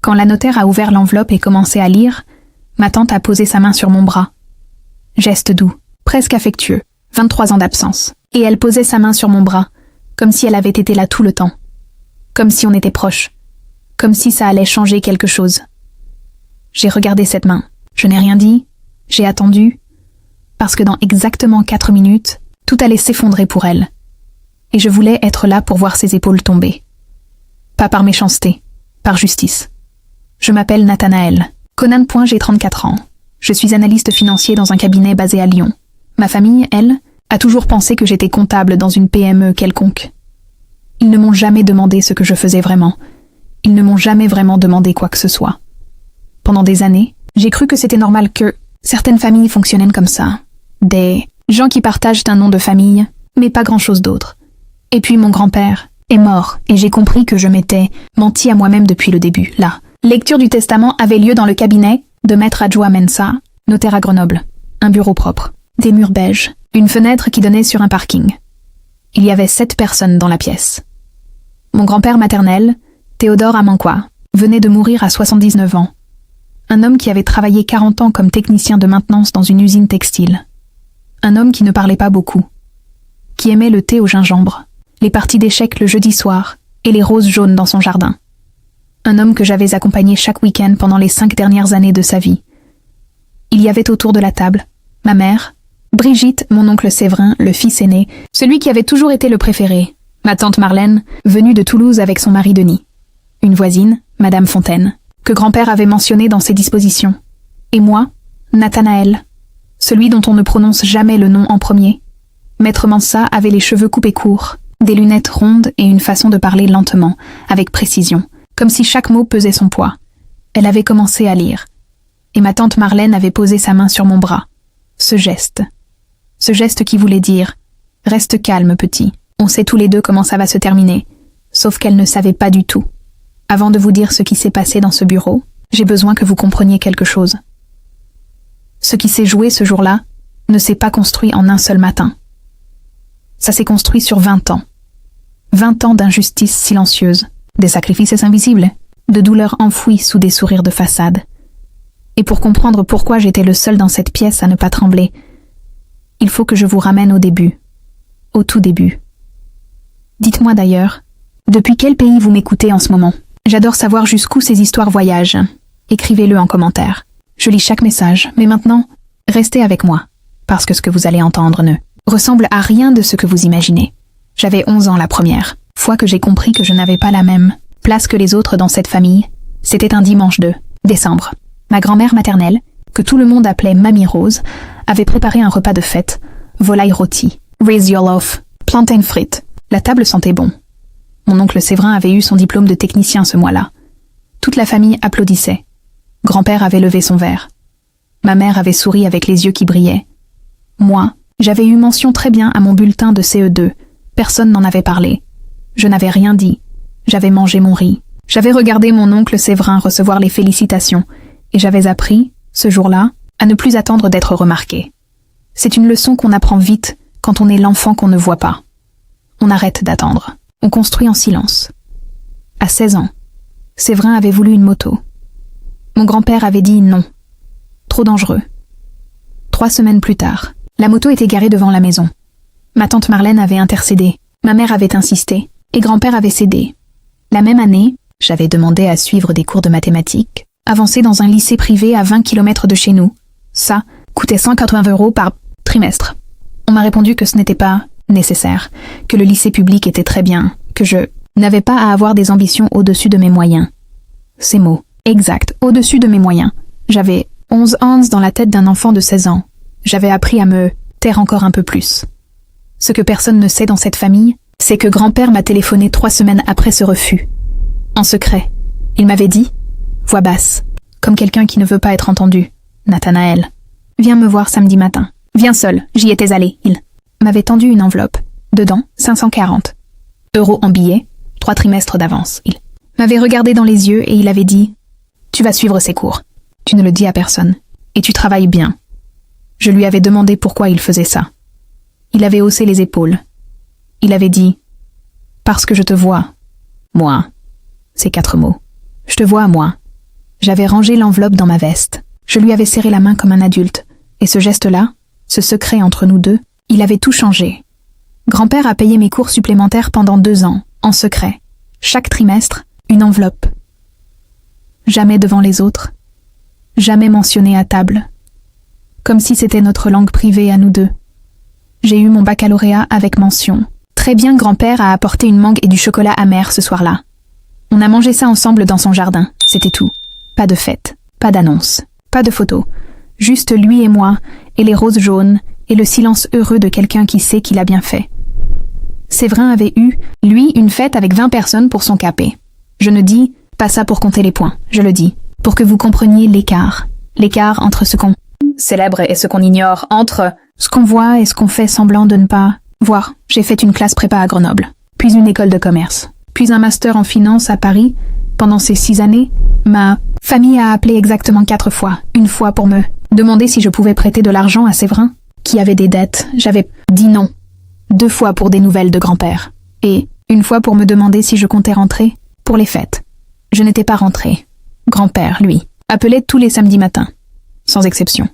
Quand la notaire a ouvert l'enveloppe et commencé à lire, ma tante a posé sa main sur mon bras. Geste doux, presque affectueux, 23 ans d'absence. Et elle posait sa main sur mon bras, comme si elle avait été là tout le temps. Comme si on était proches. Comme si ça allait changer quelque chose. J'ai regardé cette main. Je n'ai rien dit. J'ai attendu. Parce que dans exactement 4 minutes, tout allait s'effondrer pour elle. Et je voulais être là pour voir ses épaules tomber. Pas par méchanceté, par justice. Je m'appelle Nathanaël. Conan. J'ai 34 ans. Je suis analyste financier dans un cabinet basé à Lyon. Ma famille, elle, a toujours pensé que j'étais comptable dans une PME quelconque. Ils ne m'ont jamais demandé ce que je faisais vraiment. Ils ne m'ont jamais vraiment demandé quoi que ce soit. Pendant des années, j'ai cru que c'était normal que certaines familles fonctionnaient comme ça. Des gens qui partagent un nom de famille, mais pas grand-chose d'autre. Et puis mon grand-père est mort, et j'ai compris que je m'étais menti à moi-même depuis le début, là. Lecture du testament avait lieu dans le cabinet de Maître Adjoa Mensa, notaire à Grenoble. Un bureau propre, des murs beiges, une fenêtre qui donnait sur un parking. Il y avait 7 personnes dans la pièce. Mon grand-père maternel, Théodore Amanqua, venait de mourir à 79 ans. Un homme qui avait travaillé 40 ans comme technicien de maintenance dans une usine textile. Un homme qui ne parlait pas beaucoup. Qui aimait le thé au gingembre, les parties d'échecs le jeudi soir et les roses jaunes dans son jardin. Un homme que j'avais accompagné chaque week-end pendant les 5 dernières années de sa vie. Il y avait autour de la table ma mère, Brigitte, mon oncle Séverin, le fils aîné, celui qui avait toujours été le préféré, ma tante Marlène, venue de Toulouse avec son mari Denis, une voisine, Madame Fontaine, que grand-père avait mentionné dans ses dispositions, et moi, Nathanaël, celui dont on ne prononce jamais le nom en premier. Maître Mensa avait les cheveux coupés courts, des lunettes rondes et une façon de parler lentement, avec précision, comme si chaque mot pesait son poids. Elle avait commencé à lire, et ma tante Marlène avait posé sa main sur mon bras. Ce geste qui voulait dire « Reste calme, petit, on sait tous les deux comment ça va se terminer », sauf qu'elle ne savait pas du tout. Avant de vous dire ce qui s'est passé dans ce bureau, j'ai besoin que vous compreniez quelque chose. Ce qui s'est joué ce jour-là ne s'est pas construit en un seul matin. Ça s'est construit sur 20 ans. 20 ans d'injustice silencieuse, des sacrifices invisibles, de douleurs enfouies sous des sourires de façade. Et pour comprendre pourquoi j'étais le seul dans cette pièce à ne pas trembler, il faut que je vous ramène au début, au tout début. Dites-moi d'ailleurs, depuis quel pays vous m'écoutez en ce moment? J'adore savoir jusqu'où ces histoires voyagent. Écrivez-le en commentaire. Je lis chaque message, mais maintenant, restez avec moi, parce que ce que vous allez entendre ne ressemble à rien de ce que vous imaginez. J'avais 11 ans la première fois que j'ai compris que je n'avais pas la même place que les autres dans cette famille. C'était un dimanche de décembre. Ma grand-mère maternelle, que tout le monde appelait Mamie Rose, avait préparé un repas de fête, volaille rôtie, raise your loaf, plantain frites. La table sentait bon. Mon oncle Séverin avait eu son diplôme de technicien ce mois-là. Toute la famille applaudissait. Grand-père avait levé son verre. Ma mère avait souri avec les yeux qui brillaient. Moi, j'avais eu mention très bien à mon bulletin de CE2. Personne n'en avait parlé. Je n'avais rien dit. J'avais mangé mon riz. J'avais regardé mon oncle Séverin recevoir les félicitations. Et j'avais appris, ce jour-là, à ne plus attendre d'être remarqué. C'est une leçon qu'on apprend vite quand on est l'enfant qu'on ne voit pas. On arrête d'attendre. On construit en silence. À 16 ans, Séverin avait voulu une moto. Mon grand-père avait dit non. Trop dangereux. 3 semaines plus tard, la moto était garée devant la maison. Ma tante Marlène avait intercédé, ma mère avait insisté, et grand-père avait cédé. La même année, j'avais demandé à suivre des cours de mathématiques, avancés dans un lycée privé à 20 km de chez nous. Ça coûtait 180 € par trimestre. On m'a répondu que ce n'était pas nécessaire, que le lycée public était très bien, que je n'avais pas à avoir des ambitions au-dessus de mes moyens. Ces mots, exact, au-dessus de mes moyens. J'avais 11 ans dans la tête d'un enfant de 16 ans. J'avais appris à me taire encore un peu plus. Ce que personne ne sait dans cette famille, c'est que grand-père m'a téléphoné 3 semaines après ce refus. En secret, il m'avait dit, voix basse, comme quelqu'un qui ne veut pas être entendu, « Nathanaël, viens me voir samedi matin. Viens seul, j'y étais allé, il m'avait tendu une enveloppe. Dedans, 540 € en billets, 3 trimestres d'avance. Il m'avait regardé dans les yeux et il avait dit « Tu vas suivre ces cours. Tu ne le dis à personne. Et tu travailles bien. » Je lui avais demandé pourquoi il faisait ça. Il avait haussé les épaules. Il avait dit « Parce que je te vois. Moi. » Ces 4 mots. Je te vois, moi. J'avais rangé l'enveloppe dans ma veste. Je lui avais serré la main comme un adulte. Et ce geste-là, ce secret entre nous deux, il avait tout changé. Grand-père a payé mes cours supplémentaires pendant 2 ans, en secret. Chaque trimestre, une enveloppe. Jamais devant les autres. Jamais mentionné à table. Comme si c'était notre langue privée à nous deux. J'ai eu mon baccalauréat avec mention. Très bien, grand-père a apporté une mangue et du chocolat amer ce soir-là. On a mangé ça ensemble dans son jardin, c'était tout. Pas de fête, pas d'annonce, pas de photos. Juste lui et moi, et les roses jaunes, et le silence heureux de quelqu'un qui sait qu'il a bien fait. Séverin avait eu, lui, une fête avec 20 personnes pour son capé. Je ne dis pas ça pour compter les points, je le dis, pour que vous compreniez l'écart. L'écart entre ce qu'on célèbre et ce qu'on ignore, entre ce qu'on voit et ce qu'on fait semblant de ne pas voir. J'ai fait une classe prépa à Grenoble, puis une école de commerce, puis un master en finance à Paris. Pendant ces 6 années, ma famille a appelé exactement 4 fois. Une fois pour me demander si je pouvais prêter de l'argent à Séverin, qui avait des dettes. J'avais dit non. 2 fois pour des nouvelles de grand-père. Et une fois pour me demander si je comptais rentrer pour les fêtes. Je n'étais pas rentrée. Grand-père, lui, appelait tous les samedis matins. Sans exception.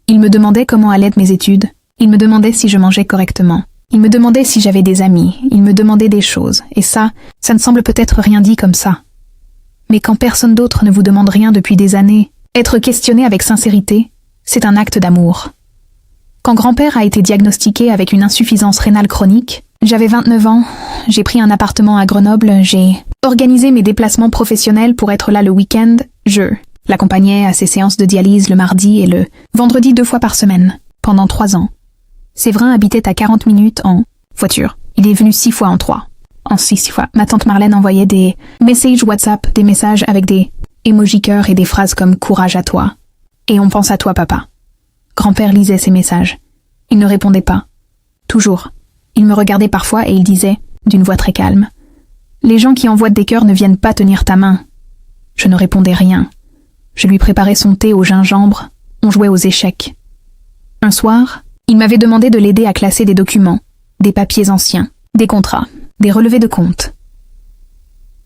Il me demandait comment allaient mes études. Il me demandait si je mangeais correctement. Il me demandait si j'avais des amis. Il me demandait des choses. Et ça ne semble peut-être rien dit comme ça. Mais quand personne d'autre ne vous demande rien depuis des années, être questionné avec sincérité, c'est un acte d'amour. Quand grand-père a été diagnostiqué avec une insuffisance rénale chronique, j'avais 29 ans, j'ai pris un appartement à Grenoble, j'ai organisé mes déplacements professionnels pour être là le week-end, je l'accompagnais à ses séances de dialyse le mardi et le vendredi 2 fois par semaine, pendant 3 ans. Séverin habitait à 40 minutes en voiture. Il est venu 6 fois en 3. En 6 fois, ma tante Marlène envoyait des messages WhatsApp, des messages avec des emojis cœurs et des phrases comme « courage à toi » et « on pense à toi, papa ». Grand-père lisait ces messages. Il ne répondait pas. Toujours. Il me regardait parfois et il disait, d'une voix très calme, « Les gens qui envoient des cœurs ne viennent pas tenir ta main. » Je ne répondais rien. Je lui préparais son thé au gingembre. On jouait aux échecs. Un soir, il m'avait demandé de l'aider à classer des documents, des papiers anciens, des contrats, des relevés de compte.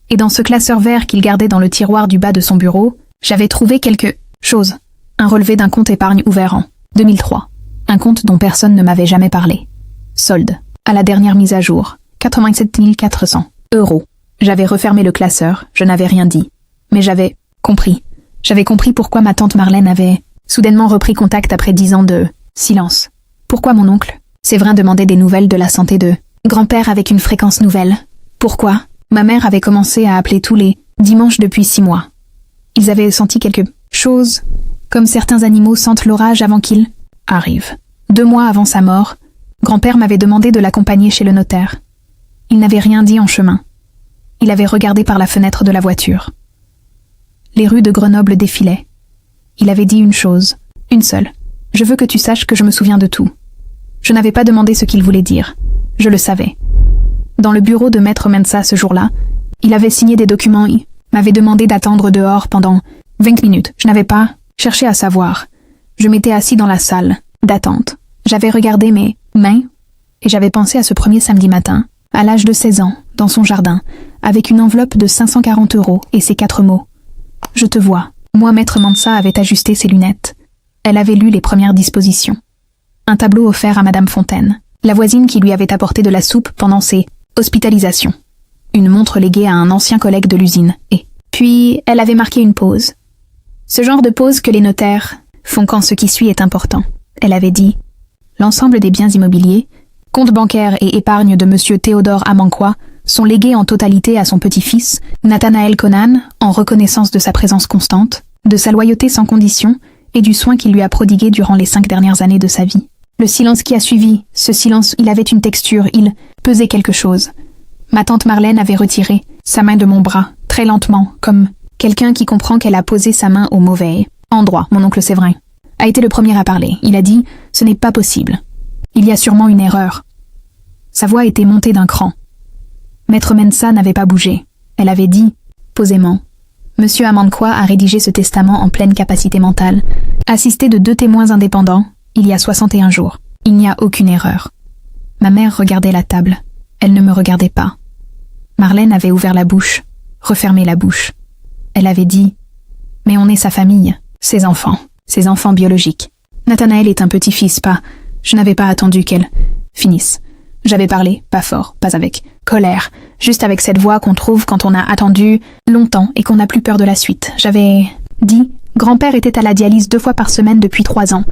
Et dans ce classeur vert qu'il gardait dans le tiroir du bas de son bureau, j'avais trouvé quelque chose. Un relevé d'un compte épargne ouvert en 2003. Un compte dont personne ne m'avait jamais parlé. Solde. À la dernière mise à jour. 87 400 €. J'avais refermé le classeur, je n'avais rien dit. Mais j'avais compris. J'avais compris pourquoi ma tante Marlène avait soudainement repris contact après 10 ans de silence. Pourquoi mon oncle Séverin demandait des nouvelles de la santé de grand-père avec une fréquence nouvelle. Pourquoi ma mère avait commencé à appeler tous les dimanches depuis 6 mois. Ils avaient senti quelque chose, comme certains animaux sentent l'orage avant qu'il arrive. 2 mois avant sa mort, grand-père m'avait demandé de l'accompagner chez le notaire. Il n'avait rien dit en chemin. Il avait regardé par la fenêtre de la voiture. Les rues de Grenoble défilaient. Il avait dit une chose, une seule. « Je veux que tu saches que je me souviens de tout. » Je n'avais pas demandé ce qu'il voulait dire. Je le savais. Dans le bureau de Maître Mensa ce jour-là, il avait signé des documents. Il m'avait demandé d'attendre dehors pendant 20 minutes. Je n'avais pas cherché à savoir. Je m'étais assis dans la salle d'attente. J'avais regardé mes mains et j'avais pensé à ce premier samedi matin, à l'âge de 16 ans, dans son jardin, avec une enveloppe de 540 € et ces 4 mots. « Je te vois ». Moi, Maître Mensa avait ajusté ses lunettes. Elle avait lu les premières dispositions. Un tableau offert à Madame Fontaine, la voisine qui lui avait apporté de la soupe pendant ses hospitalisations. Une montre léguée à un ancien collègue de l'usine. Et puis, elle avait marqué une pause. Ce genre de pause que les notaires font quand ce qui suit est important. Elle avait dit « L'ensemble des biens immobiliers, comptes bancaires et épargne de Monsieur Théodore Amanquois sont légués en totalité à son petit-fils, Nathanaël Conan, en reconnaissance de sa présence constante, de sa loyauté sans condition et du soin qu'il lui a prodigué durant les 5 dernières années de sa vie. » Le silence qui a suivi, ce silence, il avait une texture, il pesait quelque chose. Ma tante Marlène avait retiré sa main de mon bras, très lentement, comme quelqu'un qui comprend qu'elle a posé sa main au mauvais endroit. Mon oncle Séverin a été le premier à parler. Il a dit « Ce n'est pas possible. Il y a sûrement une erreur. » Sa voix était montée d'un cran. Maître Mensa n'avait pas bougé. Elle avait dit, posément, « Monsieur Amanquois a rédigé ce testament en pleine capacité mentale, assisté de 2 témoins indépendants, il y a 61 jours. Il n'y a aucune erreur. » Ma mère regardait la table. Elle ne me regardait pas. Marlène avait ouvert la bouche, refermé la bouche. Elle avait dit « Mais on est sa famille, ses enfants biologiques. Nathanaël est un petit-fils, pas... Je n'avais pas attendu qu'elle finisse. J'avais parlé, pas fort, pas avec colère, juste avec cette voix qu'on trouve quand on a attendu longtemps et qu'on n'a plus peur de la suite. J'avais dit, grand-père était à la dialyse 2 fois par semaine depuis 3 ans.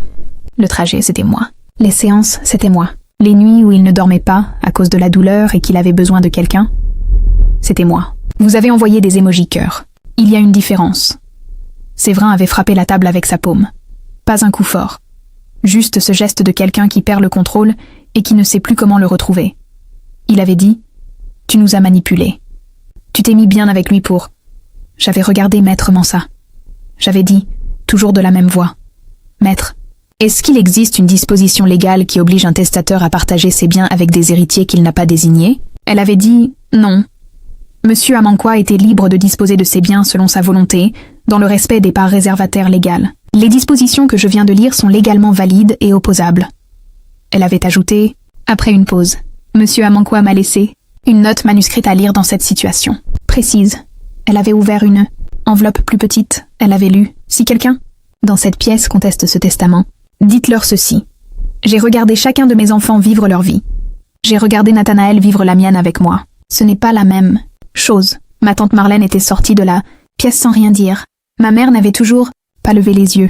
Le trajet, c'était moi. Les séances, c'était moi. Les nuits où il ne dormait pas, à cause de la douleur et qu'il avait besoin de quelqu'un, c'était moi. Vous avez envoyé des émojis cœur. Il y a une différence. Séverin avait frappé la table avec sa paume. Pas un coup fort. Juste ce geste de quelqu'un qui perd le contrôle et qui ne sait plus comment le retrouver. Il avait dit « Tu nous as manipulés. Tu t'es mis bien avec lui pour... » J'avais regardé Maître Mansa. J'avais dit, toujours de la même voix. « Maître, est-ce qu'il existe une disposition légale qui oblige un testateur à partager ses biens avec des héritiers qu'il n'a pas désignés ?» Elle avait dit « Non. Monsieur Amankwa était libre de disposer de ses biens selon sa volonté, dans le respect des parts réservataires légales. Les dispositions que je viens de lire sont légalement valides et opposables. » Elle avait ajouté, après une pause, « Monsieur Amankwa m'a laissé une note manuscrite à lire dans cette situation. Précise. Elle avait ouvert une enveloppe plus petite. Elle avait lu, « Si quelqu'un, dans cette pièce, conteste ce testament, dites-leur ceci. J'ai regardé chacun de mes enfants vivre leur vie. J'ai regardé Nathanaël vivre la mienne avec moi. Ce n'est pas la même chose. Ma tante Marlène était sortie de la pièce sans rien dire. Ma mère n'avait toujours pas levé les yeux. »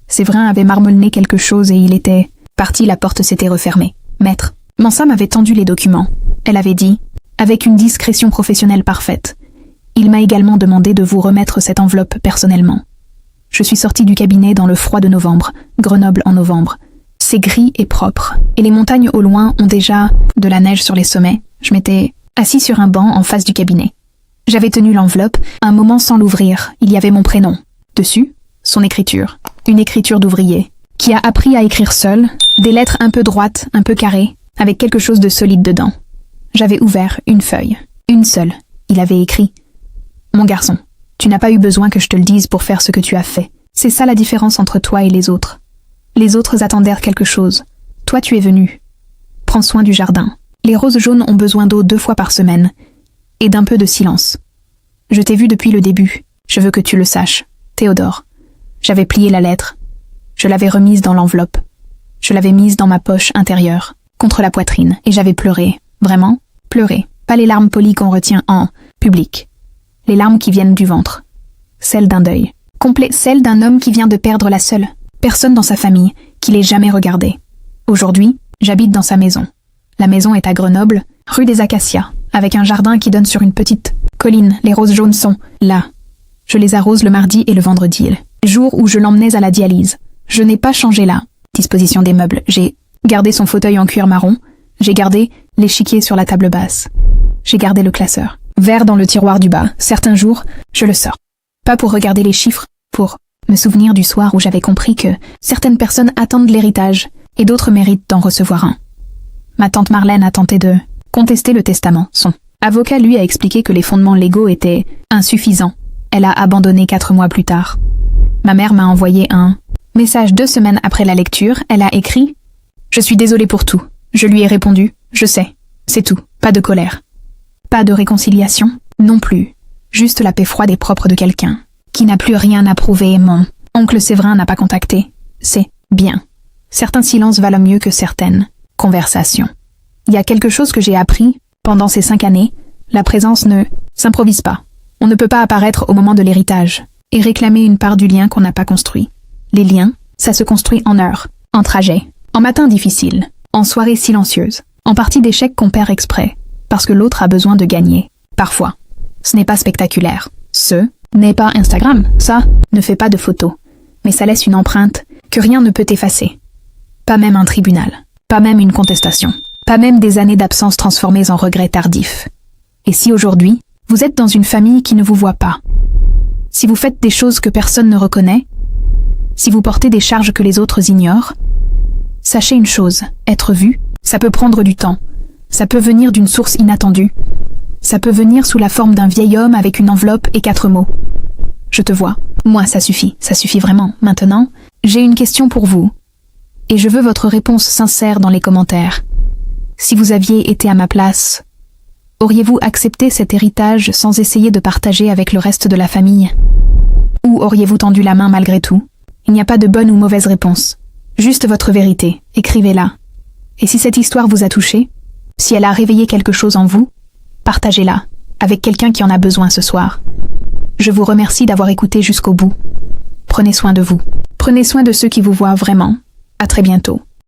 Séverin avait marmonné quelque chose et il était parti, la porte s'était refermée. « Maître, Mansa m'avait tendu les documents. » Elle avait dit, avec une discrétion professionnelle parfaite. « Il m'a également demandé de vous remettre cette enveloppe personnellement. » Je suis sortie du cabinet dans le froid de novembre, Grenoble en novembre. C'est gris et propre, et les montagnes au loin ont déjà de la neige sur les sommets. Je m'étais assis sur un banc en face du cabinet. J'avais tenu l'enveloppe, un moment sans l'ouvrir. Il y avait mon prénom. Dessus, son écriture. Une écriture d'ouvrier, qui a appris à écrire seul, des lettres un peu droites, un peu carrées, avec quelque chose de solide dedans. J'avais ouvert une feuille, une seule. Il avait écrit « Mon garçon, tu n'as pas eu besoin que je te le dise pour faire ce que tu as fait. C'est ça la différence entre toi et les autres. Les autres attendèrent quelque chose. Toi tu es venu. Prends soin du jardin. Les roses jaunes ont besoin d'eau 2 fois par semaine. Et d'un peu de silence. Je t'ai vu depuis le début. Je veux que tu le saches. Théodore. » J'avais plié la lettre. Je l'avais remise dans l'enveloppe. Je l'avais mise dans ma poche intérieure, contre la poitrine, et j'avais pleuré. Vraiment, pleuré. Pas les larmes polies qu'on retient en public. Les larmes qui viennent du ventre. Celles d'un deuil. Complet, celles d'un homme qui vient de perdre la seule personne dans sa famille, qui l'ait jamais regardé. Aujourd'hui, j'habite dans sa maison. La maison est à Grenoble, rue des Acacias, avec un jardin qui donne sur une petite colline. Les roses jaunes sont là. Je les arrose le mardi et le vendredi. Jour où je l'emmenais à la dialyse. Je n'ai pas changé la disposition des meubles. J'ai gardé son fauteuil en cuir marron. J'ai gardé l'échiquier sur la table basse. J'ai gardé le classeur. Vert dans le tiroir du bas. Certains jours, je le sors. Pas pour regarder les chiffres, pour me souvenir du soir où j'avais compris que certaines personnes attendent l'héritage et d'autres méritent d'en recevoir un. Ma tante Marlène a tenté de contester le testament. Son avocat lui a expliqué que les fondements légaux étaient insuffisants. Elle a abandonné 4 mois plus tard. Ma mère m'a envoyé un message 2 semaines après la lecture. Elle a écrit « Je suis désolée pour tout. » Je lui ai répondu « Je sais. C'est tout. Pas de colère. Pas de réconciliation. Non plus. Juste la paix froide et propre de quelqu'un qui n'a plus rien à prouver. Mon oncle Séverin n'a pas contacté. C'est bien. Certains silences valent mieux que certaines conversations. Il y a quelque chose que j'ai appris pendant ces 5 années. La présence ne s'improvise pas. On ne peut pas apparaître au moment de l'héritage et réclamer une part du lien qu'on n'a pas construit. Les liens, ça se construit en heures, en trajet, en matins difficiles, en soirées silencieuses, en parties d'échecs qu'on perd exprès, parce que l'autre a besoin de gagner. Parfois, ce n'est pas spectaculaire. Ce n'est pas Instagram. Ça ne fait pas de photos. Mais ça laisse une empreinte que rien ne peut effacer. Pas même un tribunal. Pas même une contestation. Pas même des années d'absence transformées en regrets tardifs. Et si aujourd'hui, vous êtes dans une famille qui ne vous voit pas, si vous faites des choses que personne ne reconnaît, si vous portez des charges que les autres ignorent, sachez une chose, être vu, ça peut prendre du temps. Ça peut venir d'une source inattendue. Ça peut venir sous la forme d'un vieil homme avec une enveloppe et 4 mots. Je te vois. Moi, ça suffit vraiment. Maintenant, j'ai une question pour vous. Et je veux votre réponse sincère dans les commentaires. Si vous aviez été à ma place, auriez-vous accepté cet héritage sans essayer de partager avec le reste de la famille ? Ou auriez-vous tendu la main malgré tout? Il n'y a pas de bonne ou mauvaise réponse. Juste votre vérité, écrivez-la. Et si cette histoire vous a touché, si elle a réveillé quelque chose en vous, partagez-la avec quelqu'un qui en a besoin ce soir. Je vous remercie d'avoir écouté jusqu'au bout. Prenez soin de vous. Prenez soin de ceux qui vous voient vraiment. À très bientôt.